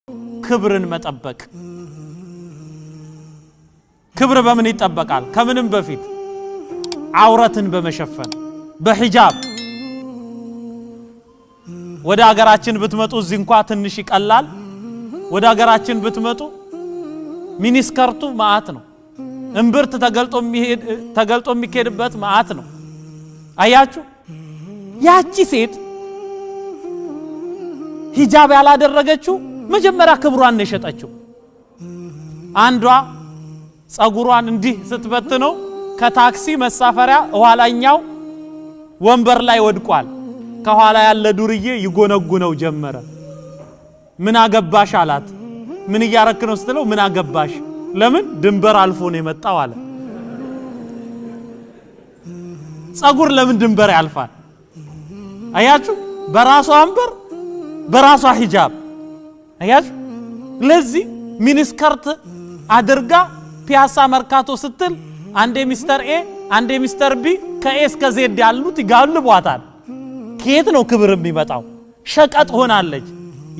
ክብርን መጠበቅ ክብር በምን ይጠበቃል ከምንም በፊት አውረትን በመሸፈን በሂጃብ ወደ ሀገራችን ብትመጡ እዚህ እንኳን ትንሽ ይቀላል ወደ ሀገራችን ብትመጡ ሚኒስከርቱ ማአት ነው እንብርት ተገልጦ የሚሄድበት ማአት ነው አያችሁ ያቺ ሴት ሂጃብ ያላደረገችው መጀመሪያ ክብሯን ነሸጠችው አንዷ ጸጉሯን እንዲህ ስትበትነው ከታክሲ መሳፈሪያ ኋላኛው ወንበር ላይ ወድቋል ከኋላ ያለ ዱርዬ ይጎነጉነው ጀመረ ምን አገባሽ አላት ምን ያረክ ነው ስትለው ምን አገባሽ ለምን ድንበር አልፎ ነው የመጣው አለ ጸጉር ለምን ድንበር ያልፋል አያችሁ በራሷ አንበር በራሷ ሂጃብ አያችሁ ለዚህ ሚኒስከርት አድርጋ ፒያሳ መርካቶ ስትል አንዴ ሚስተር ኤ አንዴ ሚስተር ቢ ከኤ እስከ ዜድ ያሉት ይጋልቧታል ከየት ነው ክብር የሚመጣው ሸቀጥ ሆናለች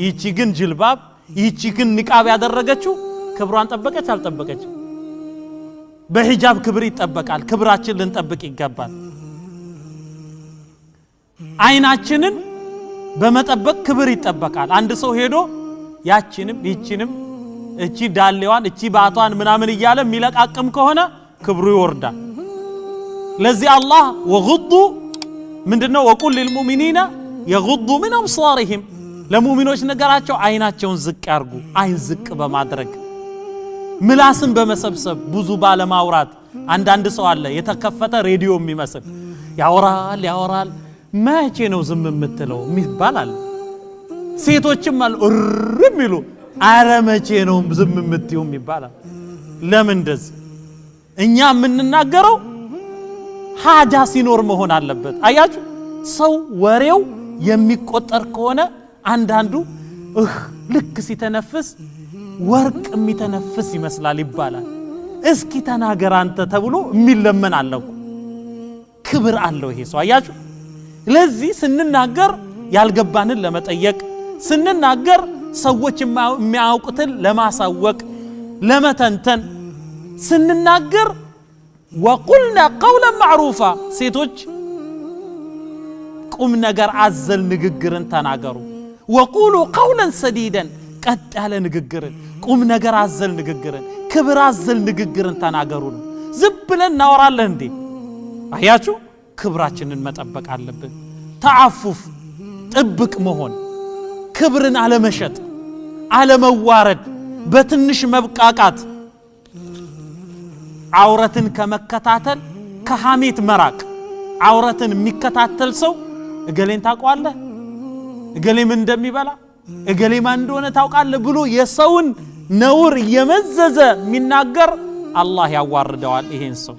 ይቺ ግን ጅልባብ ይቺ ግን ንቃብ ያደረገችው ክብሯን ጠበቀች አልጠበቀች በሂጃብ ክብር ይጠበቃል ክብራችን ልንጠብቅ ይገባል አይናችንን በመጠበቅ ክብር ይጠበቃል አንድ ሰው ሄዶ ያቺንም ይቺንም እቺ ዳሌዋን እቺ ባቷን ምናምን ይያለ ሚለቃቅም ከሆነ ክብሩ ይወርዳል ለዚህ አላህ ወغض ምንድነው ወቁል للمؤمنين يغضوا من ابصارهم ለሙእሚኖች ነገራቸው አይናቸውን ዝቅ ያርጉ አይን ዝቅ በማድረግ ምላስን በመሰብሰብ ብዙ ባለማውራት አንዳንድ ሰው አለ የተከፈተ ሬዲዮ የሚመስል ያወራል መቼ ነው ዝም የምትለው ይባላል ሴቶችም አሉ እርም ይሉ አረ መቼ ነው ዝም የምትዩም ይባላል ለምን እንደዚህ እኛ የምንናገረው ሐጃ ሲኖር መሆን አለበት አያችሁ ሰው ወሬው የሚቆጠር ከሆነ አንዳንዱ ልክ ሲተነፍስ ወርቅ የሚተነፍስ ይመስላል ይባላል እስኪ ተናገር አንተ ተብሎ የሚለመን አለው ክብር አለው ይሄ ሰው አያችሁ ለዚህ ስንናገር ያልገባንን ለመጠየቅ ስንናገር ሰዎች የሚያውቁትን ለማሳወቅ ለመተንተን ስንናገር وقلنا قولا معروفا ሴቶች ቁም ነገር አዘል ንግግርን ተናገሩ وقولوا قولا سديدا ቀጥ ያለ ንግግርን ቁም ነገር አዘል ንግግርን ክብር አዘል ንግግርን ተናገሩ ዝም ብለን እናወራለን እንዴ አያችሁ ክብራችንን መጠበቅ አለብን ተዓፉፍ ጥብቅ መሆን ክብርን አለመሸጥ አለመዋረድ በትንሽ መብቃቃት አውረትን ከመከታተል ከሐሜት መራቅ አውረትን የሚከታተል ሰው እገሌን ታውቃለህ እገሌም እንደሚበላ እገሌማ እንደሆነ ታውቃለህ ብሎ የሰውን ነውር የመዘዘ የሚናገር አላህ ያዋርደዋል ይሄን ሰው